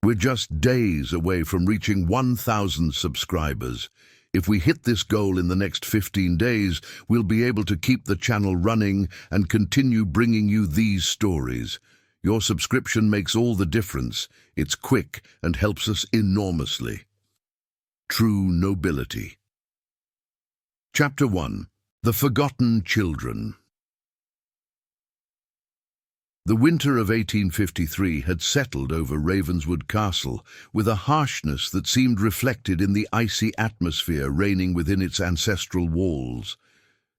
We're just days away from reaching 1,000 subscribers. If we hit this goal in the next 15 days, we'll be able to keep the channel running and continue bringing you these stories. Your subscription makes all the difference. It's quick and helps us enormously. True Nobility. Chapter 1. The Forgotten Children. The winter of 1853 had settled over Ravenswood Castle with a harshness that seemed reflected in the icy atmosphere reigning within its ancestral walls.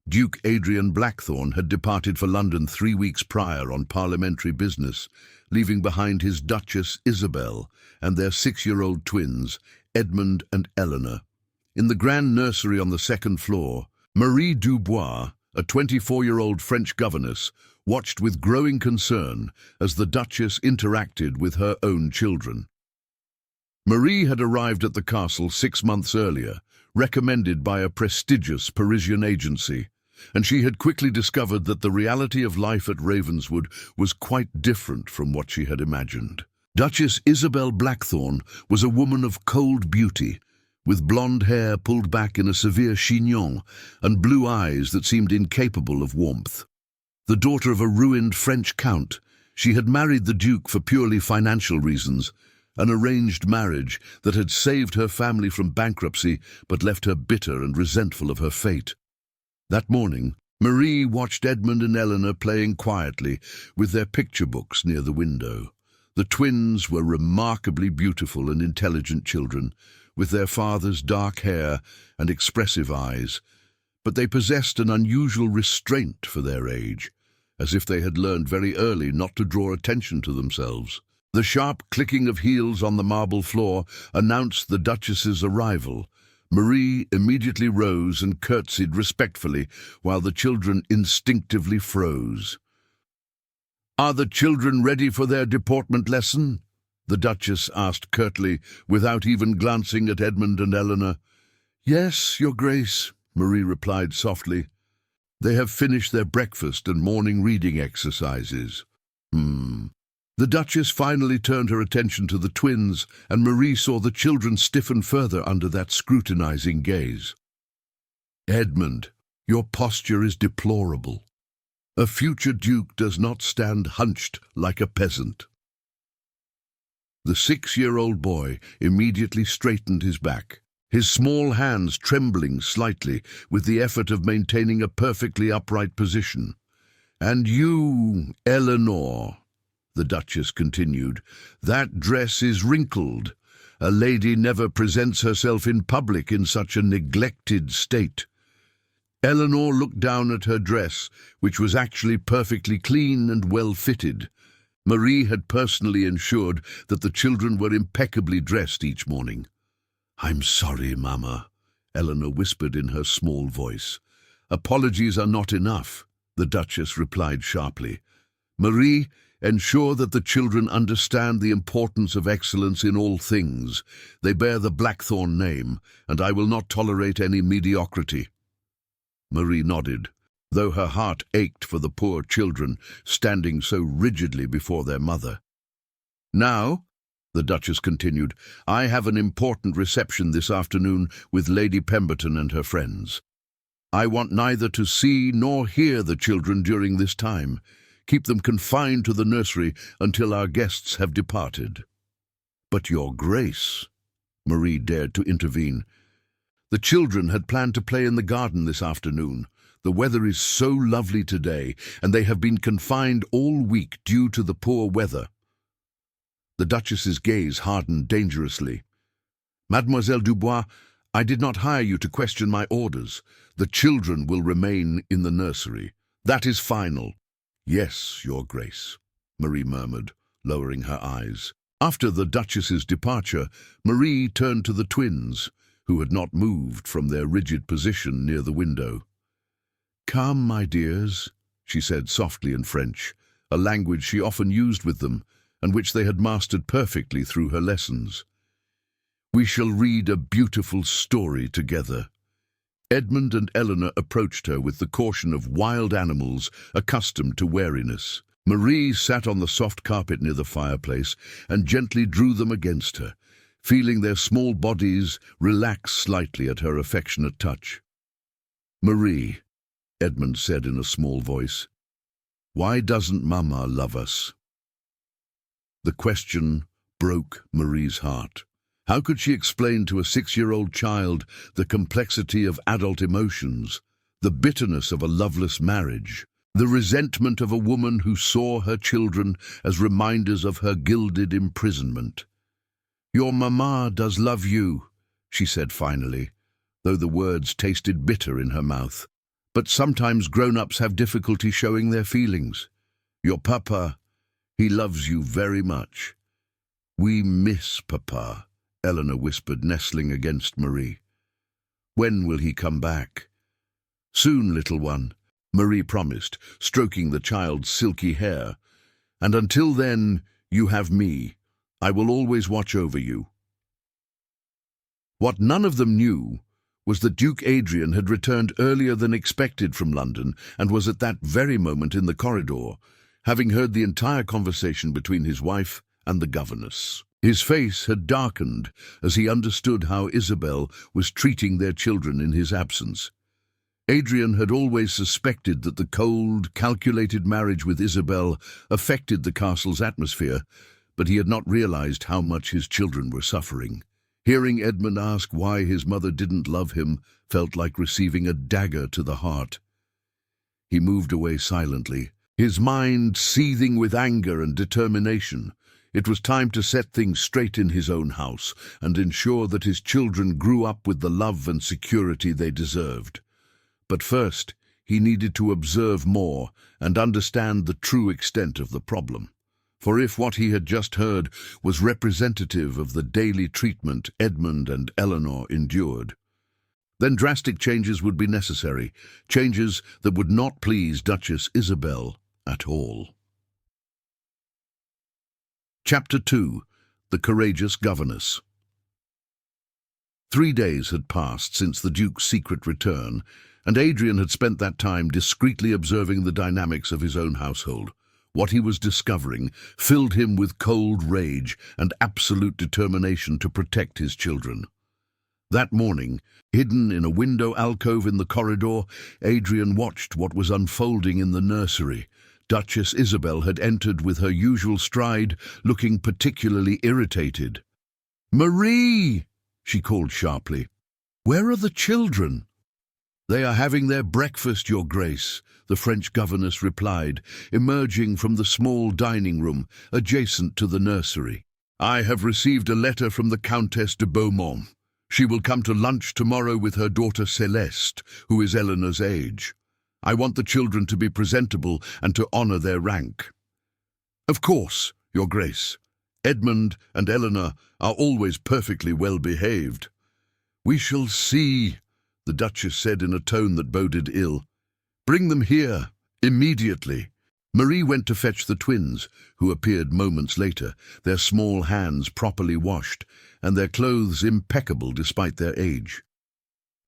Duke Adrian Blackthorne had departed for London 3 weeks prior on parliamentary business, leaving behind his Duchess Isabel and their 6-year-old twins, Edmund and Eleanor. In the grand nursery on the second floor, Marie Dubois, a 24-year-old French governess, watched with growing concern as the Duchess interacted with her own children. Marie had arrived at the castle 6 months earlier, recommended by a prestigious Parisian agency, and she had quickly discovered that the reality of life at Ravenswood was quite different from what she had imagined. Duchess Isabel Blackthorne was a woman of cold beauty, with blonde hair pulled back in a severe chignon and blue eyes that seemed incapable of warmth. The daughter of a ruined French count, she had married the Duke for purely financial reasons, an arranged marriage that had saved her family from bankruptcy but left her bitter and resentful of her fate. That morning, Marie watched Edmund and Eleanor playing quietly with their picture books near the window. The twins were remarkably beautiful and intelligent children, with their father's dark hair and expressive eyes, but they possessed an unusual restraint for their age, as if they had learned very early not to draw attention to themselves. The sharp clicking of heels on the marble floor announced the Duchess's arrival. Marie immediately rose and curtsied respectfully, while the children instinctively froze. "Are the children ready for their deportment lesson?" the Duchess asked curtly, without even glancing at Edmund and Eleanor. "Yes, Your Grace," Marie replied softly. "They have finished their breakfast and morning reading exercises." The Duchess finally turned her attention to the twins, and Marie saw the children stiffen further under that scrutinizing gaze. "Edmund, your posture is deplorable. A future duke does not stand hunched like a peasant." The 6-year-old boy immediately straightened his back, his small hands trembling slightly with the effort of maintaining a perfectly upright position. "And you, Eleanor," the Duchess continued, "that dress is wrinkled. A lady never presents herself in public in such a neglected state." Eleanor looked down at her dress, which was actually perfectly clean and well-fitted. Marie had personally ensured that the children were impeccably dressed each morning. "I'm sorry, Mama," Eleanor whispered in her small voice. "Apologies are not enough," the Duchess replied sharply. "Marie, ensure that the children understand the importance of excellence in all things. They bear the Blackthorne name, and I will not tolerate any mediocrity." Marie nodded, though her heart ached for the poor children standing so rigidly before their mother. "Now," the Duchess continued, "I have an important reception this afternoon with Lady Pemberton and her friends. I want neither to see nor hear the children during this time. Keep them confined to the nursery until our guests have departed." "But Your Grace," Marie dared to intervene. "The children had planned to play in the garden this afternoon. The weather is so lovely today, and they have been confined all week due to the poor weather." The Duchess's gaze hardened dangerously. "Mademoiselle Dubois, I did not hire you to question my orders. The children will remain in the nursery. That is final." "Yes, Your Grace," Marie murmured, lowering her eyes. After the Duchess's departure, Marie turned to the twins, who had not moved from their rigid position near the window. "Come, my dears," she said softly in French, a language she often used with them, and which they had mastered perfectly through her lessons. "We shall read a beautiful story together." Edmund and Eleanor approached her with the caution of wild animals accustomed to wariness. Marie sat on the soft carpet near the fireplace and gently drew them against her, feeling their small bodies relax slightly at her affectionate touch. "Marie," Edmund said in a small voice, "why doesn't Mama love us?" The question broke Marie's heart. How could she explain to a 6-year-old child the complexity of adult emotions, the bitterness of a loveless marriage, the resentment of a woman who saw her children as reminders of her gilded imprisonment? "Your Mama does love you," she said finally, though the words tasted bitter in her mouth. "But sometimes grown-ups have difficulty showing their feelings. Your Papa, he loves you very much." "We miss Papa," Eleanor whispered, nestling against Marie. "When will he come back?" "Soon, little one," Marie promised, stroking the child's silky hair. "And until then, you have me. I will always watch over you." What none of them knew was that Duke Adrian had returned earlier than expected from London and was at that very moment in the corridor, having heard the entire conversation between his wife and the governess. His face had darkened as he understood how Isabel was treating their children in his absence. Adrian had always suspected that the cold, calculated marriage with Isabel affected the castle's atmosphere, but he had not realized how much his children were suffering. Hearing Edmund ask why his mother didn't love him felt like receiving a dagger to the heart. He moved away silently, his mind seething with anger and determination. It was time to set things straight in his own house and ensure that his children grew up with the love and security they deserved. But first, he needed to observe more and understand the true extent of the problem. For if what he had just heard was representative of the daily treatment Edmund and Eleanor endured, then drastic changes would be necessary, changes that would not please Duchess Isabel at all. Chapter 2. The Courageous Governess. 3 days had passed since the Duke's secret return, and Adrian had spent that time discreetly observing the dynamics of his own household. What he was discovering filled him with cold rage and absolute determination to protect his children. That morning, hidden in a window alcove in the corridor, Adrian watched what was unfolding in the nursery. Duchess Isabel had entered with her usual stride, looking particularly irritated. "Marie!" she called sharply. "Where are the children?" "They are having their breakfast, Your Grace," the French governess replied, emerging from the small dining room adjacent to the nursery. "I have received a letter from the Countess de Beaumont. She will come to lunch tomorrow with her daughter Celeste, who is Eleanor's age. I want the children to be presentable and to honor their rank." "Of course, Your Grace. Edmund and Eleanor are always perfectly well behaved." "We shall see," the Duchess said in a tone that boded ill. "Bring them here, immediately." Marie went to fetch the twins, who appeared moments later, their small hands properly washed, and their clothes impeccable despite their age.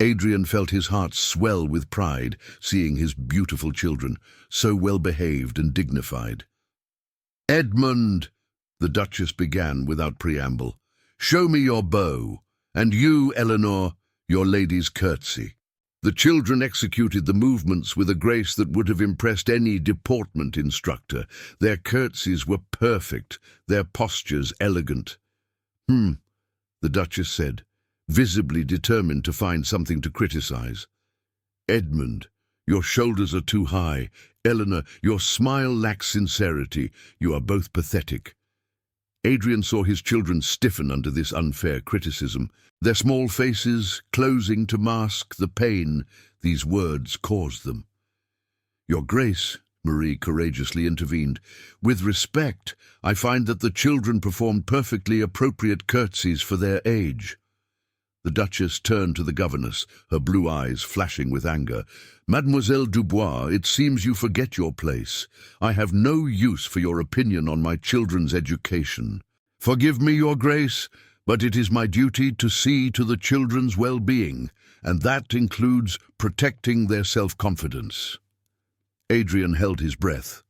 Adrian felt his heart swell with pride, seeing his beautiful children, so well behaved and dignified. "Edmund," the Duchess began without preamble, "show me your bow, and you, Eleanor, your lady's curtsy." The children executed the movements with a grace that would have impressed any deportment instructor. Their curtsies were perfect, their postures elegant. The Duchess said, visibly determined to find something to criticize. "Edmund, your shoulders are too high. Eleanor, your smile lacks sincerity. You are both pathetic." Adrian saw his children stiffen under this unfair criticism, their small faces closing to mask the pain these words caused them. "Your Grace," Marie courageously intervened, "with respect, I find that the children performed perfectly appropriate curtsies for their age." The Duchess turned to the governess, her blue eyes flashing with anger. "Mademoiselle Dubois, it seems you forget your place. I have no use for your opinion on my children's education. Forgive me, Your Grace, but it is my duty to see to the children's well-being, and that includes protecting their self-confidence." Adrian held his breath.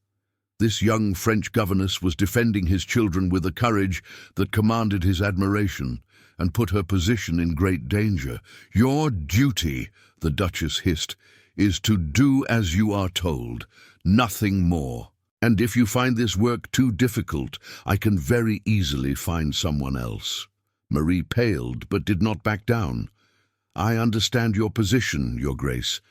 This young French governess was defending his children with a courage that commanded his admiration and put her position in great danger. "Your duty," the Duchess hissed, "is to do as you are told, nothing more. And if you find this work too difficult, I can very easily find someone else." Marie paled, but did not back down. "I understand your position, Your Grace,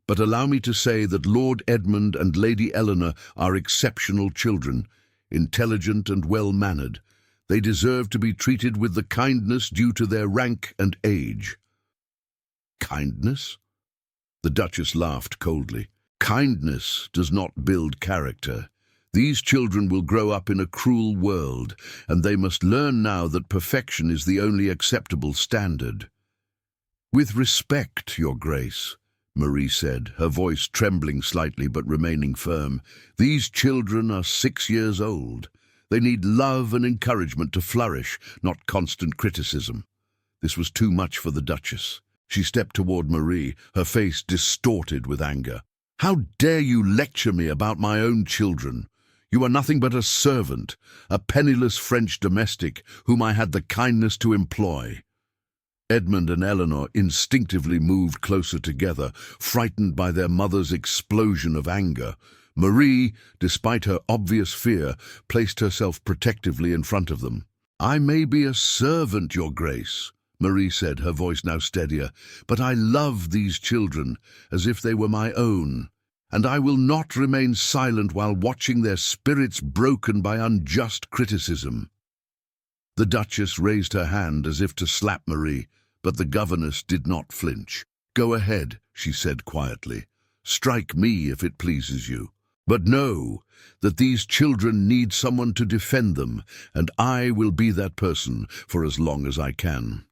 but allow me to say that Lord Edmund and Lady Eleanor are exceptional children, intelligent and well-mannered. They deserve to be treated with the kindness due to their rank and age." "Kindness?" The Duchess laughed coldly. "Kindness does not build character. These children will grow up in a cruel world, and they must learn now that perfection is the only acceptable standard." "With respect, Your Grace," Marie said, her voice trembling slightly but remaining firm, "these children are 6 years old. They need love and encouragement to flourish, not constant criticism." This was too much for the Duchess. She stepped toward Marie, her face distorted with anger. "How dare you lecture me about my own children? You are nothing but a servant, a penniless French domestic whom I had the kindness to employ." Edmund and Eleanor instinctively moved closer together, frightened by their mother's explosion of anger. Marie, despite her obvious fear, placed herself protectively in front of them. "I may be a servant, Your Grace," Marie said, her voice now steadier, "but I love these children as if they were my own, and I will not remain silent while watching their spirits broken by unjust criticism." The Duchess raised her hand as if to slap Marie, but the governess did not flinch. "Go ahead," she said quietly. "Strike me if it pleases you. But know that these children need someone to defend them, and I will be that person for as long as I can."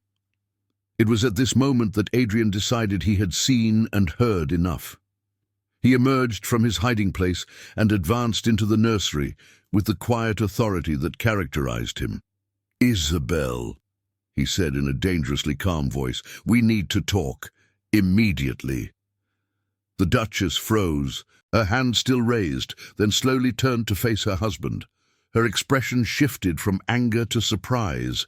It was at this moment that Adrian decided he had seen and heard enough. He emerged from his hiding place and advanced into the nursery with the quiet authority that characterized him. "Isabel," he said in a dangerously calm voice, "we need to talk. Immediately." The Duchess froze, her hand still raised, then slowly turned to face her husband. Her expression shifted from anger to surprise,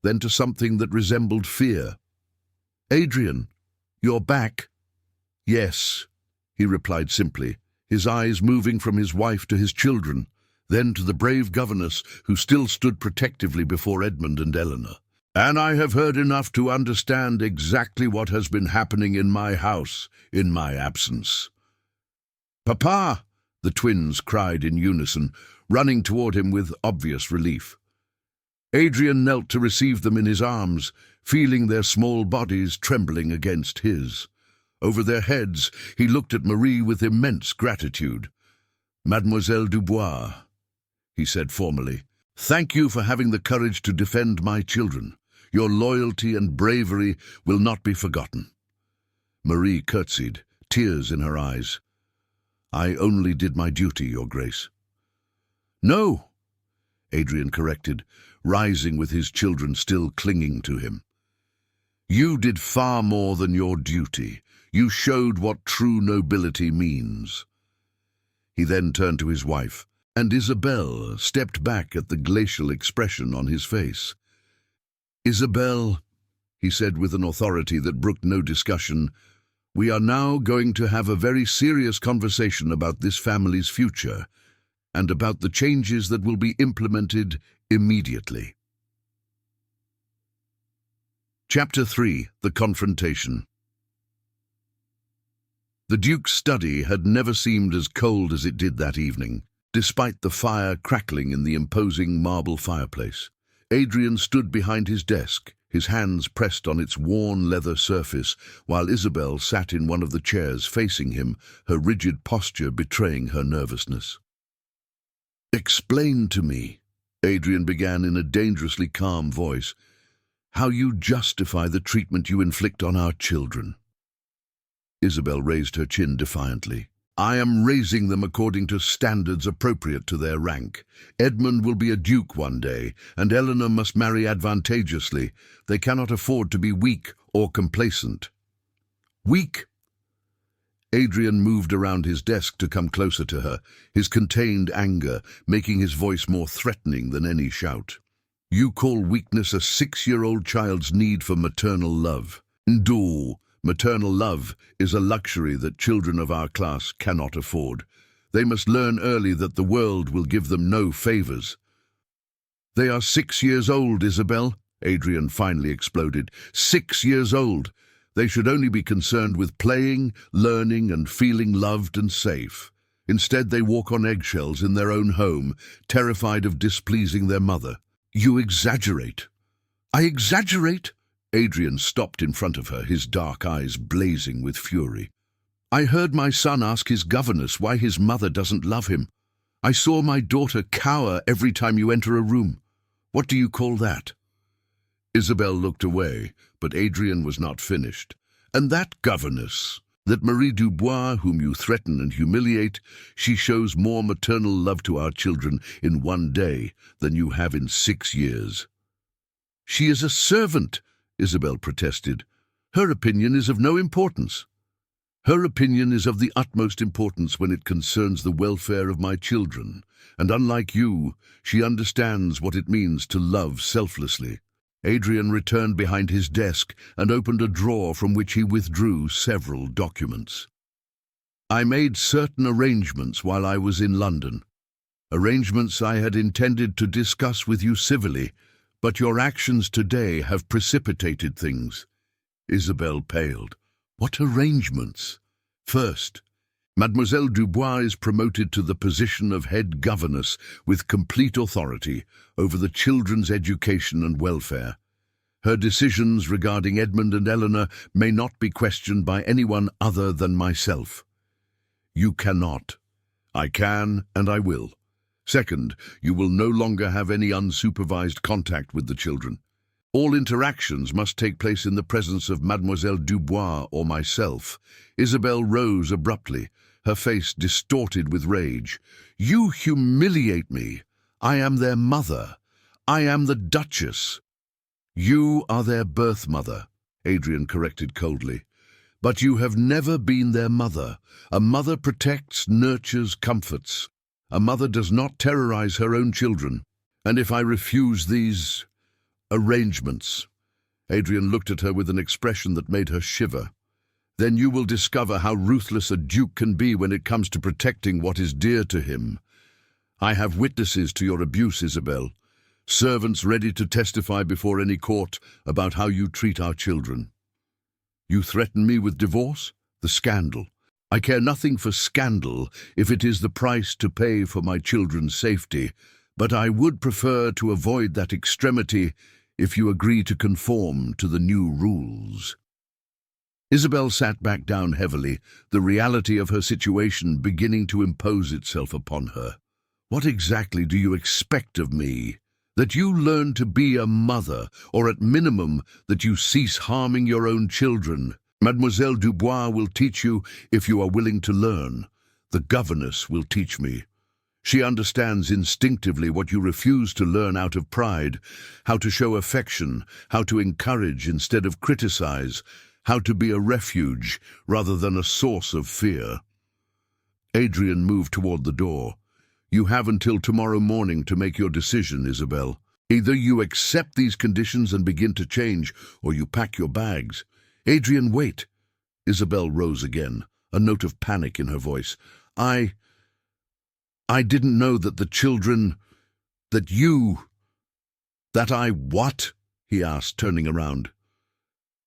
then to something that resembled fear. "Adrian, you're back?" "Yes," he replied simply, his eyes moving from his wife to his children, then to the brave governess who still stood protectively before Edmund and Eleanor. "And I have heard enough to understand exactly what has been happening in my house in my absence." "Papa!" the twins cried in unison, running toward him with obvious relief. Adrian knelt to receive them in his arms, feeling their small bodies trembling against his. Over their heads, he looked at Marie with immense gratitude. "Mademoiselle Dubois," he said formally, "thank you for having the courage to defend my children. Your loyalty and bravery will not be forgotten." Marie curtsied, tears in her eyes. "I only did my duty, Your Grace." "No," Adrian corrected, rising with his children still clinging to him. "You did far more than your duty. You showed what true nobility means." He then turned to his wife, and Isabel stepped back at the glacial expression on his face. "Isabel," he said with an authority that brooked no discussion, "we are now going to have a very serious conversation about this family's future, and about the changes that will be implemented immediately." Chapter 3: The Confrontation. The Duke's study had never seemed as cold as it did that evening, despite the fire crackling in the imposing marble fireplace. Adrian stood behind his desk, his hands pressed on its worn leather surface, while Isabel sat in one of the chairs facing him, her rigid posture betraying her nervousness. "Explain to me," Adrian began in a dangerously calm voice, "how you justify the treatment you inflict on our children." Isabel raised her chin defiantly. "I am raising them according to standards appropriate to their rank. Edmund will be a duke one day, and Eleanor must marry advantageously. They cannot afford to be weak or complacent." "Weak?" Adrian moved around his desk to come closer to her, his contained anger making his voice more threatening than any shout. You call weakness a 6-year-old child's need for maternal love. No, maternal love is a luxury that children of our class cannot afford. They must learn early that the world will give them no favors. They are 6 years old, Isabel, Adrian finally exploded. 6 years old. They should only be concerned with playing, learning, and feeling loved and safe. Instead, they walk on eggshells in their own home, terrified of displeasing their mother. You exaggerate. I exaggerate? Adrian stopped in front of her, his dark eyes blazing with fury. I heard my son ask his governess why his mother doesn't love him. I saw my daughter cower every time you enter a room. What do you call that? Isabel looked away, but Adrian was not finished. And that governess, that Marie Dubois, whom you threaten and humiliate, she shows more maternal love to our children in 1 day than you have in 6 years. She is a servant, Isabel protested. Her opinion is of no importance. Her opinion is of the utmost importance when it concerns the welfare of my children, and unlike you, she understands what it means to love selflessly. Adrian returned behind his desk and opened a drawer from which he withdrew several documents. I made certain arrangements while I was in London. Arrangements I had intended to discuss with you civilly, but your actions today have precipitated things. Isabel paled. What arrangements? First, Mademoiselle Dubois is promoted to the position of head governess with complete authority over the children's education and welfare. Her decisions regarding Edmund and Eleanor may not be questioned by anyone other than myself. You cannot. I can and I will. Second, you will no longer have any unsupervised contact with the children. All interactions must take place in the presence of Mademoiselle Dubois or myself. Isabel rose abruptly, her face distorted with rage. You humiliate me. I am their mother. I am the Duchess. You are their birth mother, Adrian corrected coldly. But you have never been their mother. A mother protects, nurtures, comforts. A mother does not terrorize her own children. And if I refuse these arrangements, Adrian looked at her with an expression that made her shiver, then you will discover how ruthless a duke can be when it comes to protecting what is dear to him. I have witnesses to your abuse, Isabel. Servants ready to testify before any court about how you treat our children. You threaten me with divorce? The scandal. I care nothing for scandal if it is the price to pay for my children's safety, but I would prefer to avoid that extremity if you agree to conform to the new rules. Isabel sat back down heavily, the reality of her situation beginning to impose itself upon her. What exactly do you expect of me? That you learn to be a mother, or at minimum, that you cease harming your own children. Mademoiselle Dubois will teach you if you are willing to learn. The governess will teach me. She understands instinctively what you refuse to learn out of pride, how to show affection, how to encourage instead of criticize, how to be a refuge rather than a source of fear. Adrian moved toward the door. You have until tomorrow morning to make your decision, Isabel. Either you accept these conditions and begin to change, or you pack your bags. Adrian, wait. Isabel rose again, a note of panic in her voice. I didn't know that the children, that I what? He asked, turning around.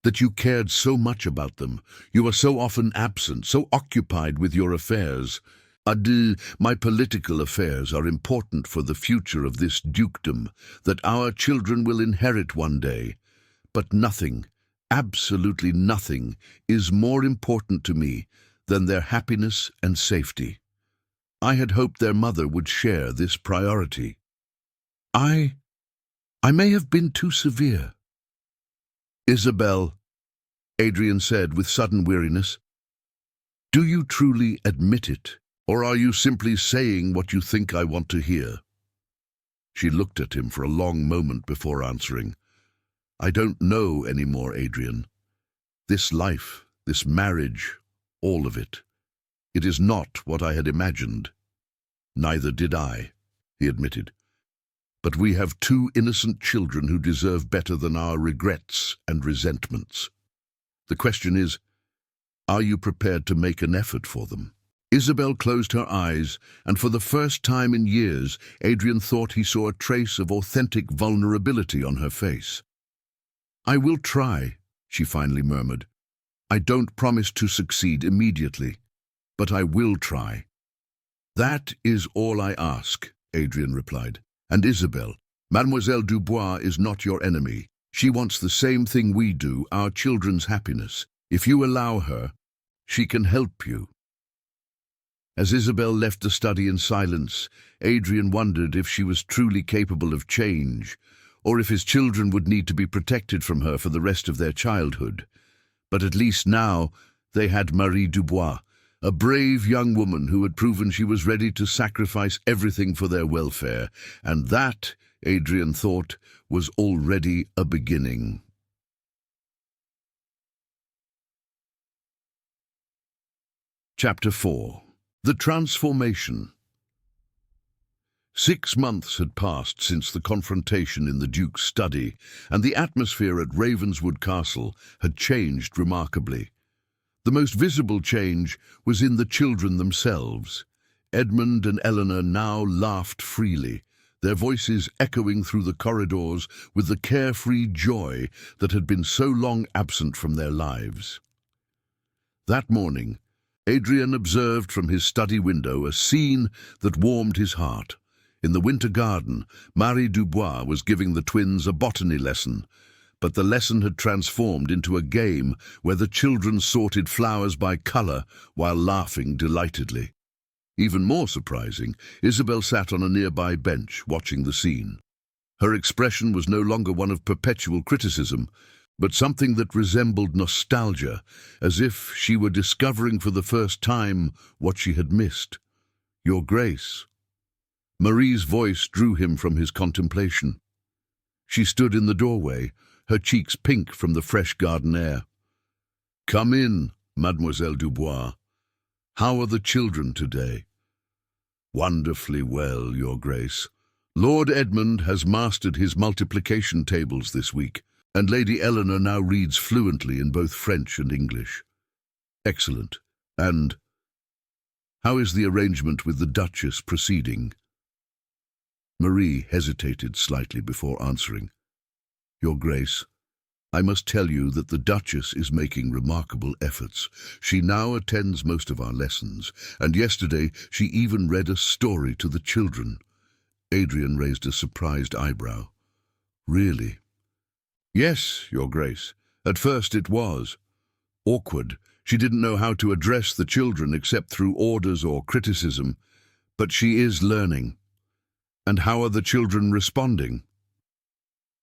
That you cared so much about them. You are so often absent, so occupied with your affairs. Adieu, my political affairs are important for the future of this dukedom, that our children will inherit one day. But nothing, absolutely nothing, is more important to me than their happiness and safety. I had hoped their mother would share this priority. I may have been too severe. Isabel, Adrian said with sudden weariness, do you truly admit it, or are you simply saying what you think I want to hear? She looked at him for a long moment before answering. I don't know anymore, Adrian. This life, this marriage, all of it, It is not what I had imagined. Neither did I, he admitted. But we have two innocent children who deserve better than our regrets and resentments. The question is, are you prepared to make an effort for them? Isabel closed her eyes, and for the first time in years, Adrian thought he saw a trace of authentic vulnerability on her face. I will try, she finally murmured. I don't promise to succeed immediately, but I will try. That is all I ask, Adrian replied. And Isabel, Mademoiselle Dubois is not your enemy. She wants the same thing we do, our children's happiness. If you allow her, she can help you. As Isabel left the study in silence, Adrian wondered if she was truly capable of change, or if his children would need to be protected from her for the rest of their childhood. But at least now they had Marie Dubois, a brave young woman who had proven she was ready to sacrifice everything for their welfare, and that, Adrian thought, was already a beginning. Chapter 4. The Transformation. 6 months had passed since the confrontation in the Duke's study, and the atmosphere at Ravenswood Castle had changed remarkably. The most visible change was in the children themselves. Edmund and Eleanor now laughed freely, their voices echoing through the corridors with the carefree joy that had been so long absent from their lives. That morning, Adrian observed from his study window a scene that warmed his heart. In the winter garden, Marie Dubois was giving the twins a botany lesson, but the lesson had transformed into a game where the children sorted flowers by colour while laughing delightedly. Even more surprising, Isabel sat on a nearby bench watching the scene. Her expression was no longer one of perpetual criticism, but something that resembled nostalgia, as if she were discovering for the first time what she had missed. "Your Grace." Marie's voice drew him from his contemplation. She stood in the doorway, her cheeks pink from the fresh garden air. "Come in, Mademoiselle Dubois. How are the children today?" "Wonderfully well, Your Grace. Lord Edmund has mastered his multiplication tables this week, and Lady Eleanor now reads fluently in both French and English." "Excellent. And how is the arrangement with the Duchess proceeding?" Marie hesitated slightly before answering. "Your Grace, I must tell you that the Duchess is making remarkable efforts. She now attends most of our lessons, and yesterday she even read a story to the children." Adrian raised a surprised eyebrow. "Really?" "Yes, Your Grace. At first it was awkward. She didn't know how to address the children except through orders or criticism, but she is learning." "And how are the children responding?"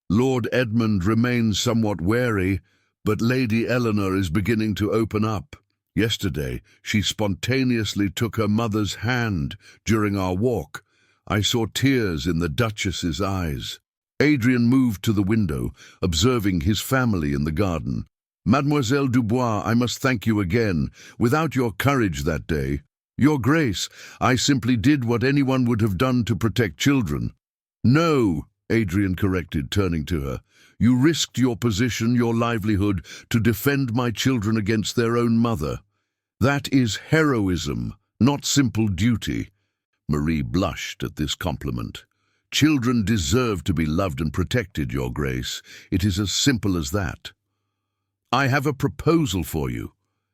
"Lord Edmund remains somewhat wary, but Lady Eleanor is beginning to open up. Yesterday, she spontaneously took her mother's hand during our walk. I saw tears in the Duchess's eyes." Adrian moved to the window, observing his family in the garden. "Mademoiselle Dubois, I must thank you again. Without your courage that day—" "Your Grace, I simply did what anyone would have done to protect children." "No," Adrian corrected, turning to her. "You risked your position, your livelihood, to defend my children against their own mother. That is heroism, not simple duty." Marie blushed at this compliment. "Children deserve to be loved and protected, Your Grace. It is as simple as that." "I have a proposal for you,"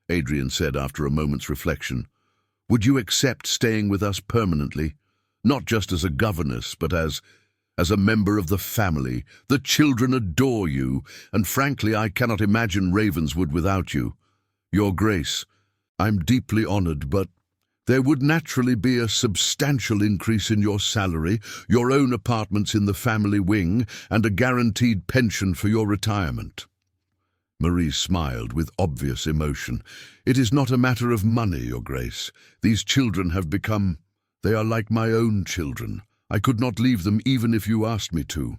Adrian said after a moment's reflection. "Would you accept staying with us permanently? Not just as a governess, but as a member of the family. The children adore you, and frankly, I cannot imagine Ravenswood without you. Your Grace, I'm deeply honored, but there would naturally be a substantial increase in your salary, your own apartments in the family wing, and a guaranteed pension for your retirement." Marie smiled with obvious emotion. "It is not a matter of money, Your Grace. These children have become... they are like my own children. I could not leave them even if you asked me to."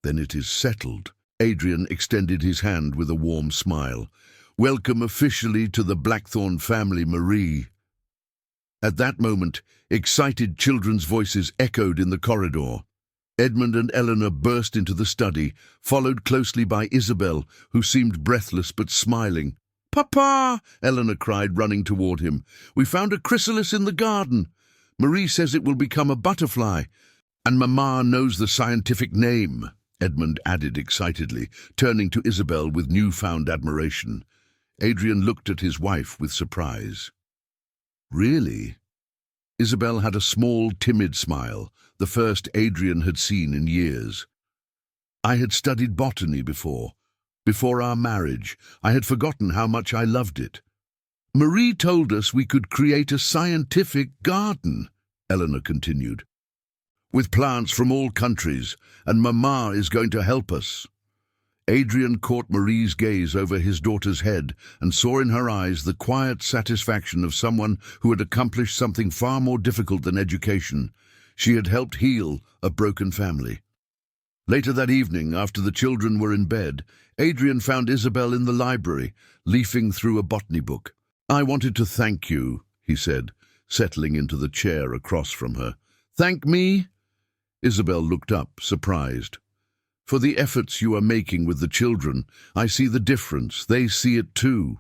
"Then it is settled." Adrian extended his hand with a warm smile. "Welcome officially to the Blackthorn family, Marie." At that moment, excited children's voices echoed in the corridor. Edmund and Eleanor burst into the study, followed closely by Isabel, who seemed breathless but smiling. "Papa!" Eleanor cried, running toward him. "We found a chrysalis in the garden. Marie says it will become a butterfly. And Mama knows the scientific name," Edmund added excitedly, turning to Isabel with newfound admiration. Adrian looked at his wife with surprise. "Really?" Isabel had a small, timid smile, the first Adrian had seen in years. "I had studied botany before our marriage. I had forgotten how much I loved it." "Marie told us we could create a scientific garden," Eleanor continued, "with plants from all countries, and Mama is going to help us." Adrian caught Marie's gaze over his daughter's head and saw in her eyes the quiet satisfaction of someone who had accomplished something far more difficult than education. She had helped heal a broken family. Later that evening, after the children were in bed, Adrian found Isabel in the library, leafing through a botany book. "I wanted to thank you," he said, settling into the chair across from her. "Thank me?" Isabel looked up, surprised. "For the efforts you are making with the children. I see the difference. They see it too."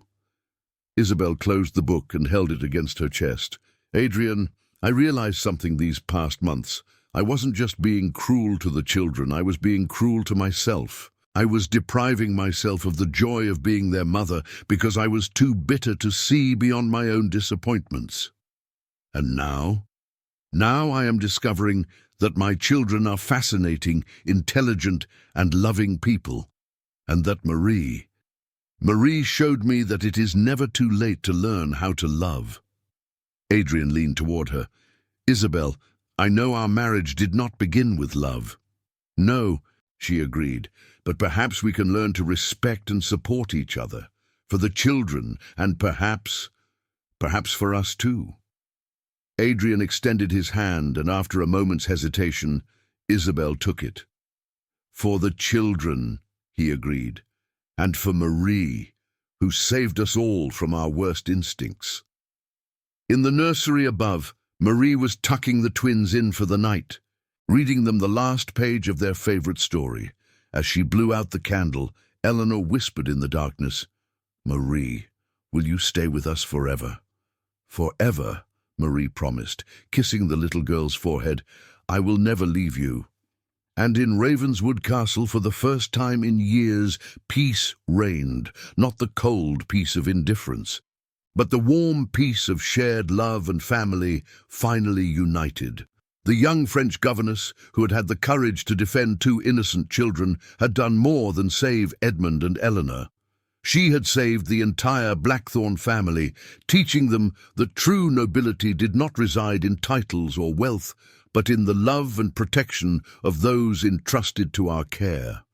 Isabel closed the book and held it against her chest. "Adrian, I realized something these past months. I wasn't just being cruel to the children, I was being cruel to myself. I was depriving myself of the joy of being their mother because I was too bitter to see beyond my own disappointments. And now I am discovering that my children are fascinating, intelligent, and loving people, and that Marie showed me that it is never too late to learn how to love." Adrian leaned toward her. "Isabel, I know our marriage did not begin with love." "No," she agreed, "but perhaps we can learn to respect and support each other, for the children, and perhaps for us too." Adrian extended his hand, and after a moment's hesitation, Isabel took it. "For the children," he agreed, "and for Marie, who saved us all from our worst instincts." In the nursery above, Marie was tucking the twins in for the night, reading them the last page of their favorite story. As she blew out the candle, Eleanor whispered in the darkness, "Marie, will you stay with us forever?" "Forever," Marie promised, kissing the little girl's forehead. "I will never leave you." And in Ravenswood Castle, for the first time in years, peace reigned, not the cold peace of indifference, but the warm peace of shared love and family finally united. The young French governess, who had had the courage to defend two innocent children, had done more than save Edmund and Eleanor. She had saved the entire Blackthorn family, teaching them that true nobility did not reside in titles or wealth, but in the love and protection of those entrusted to our care.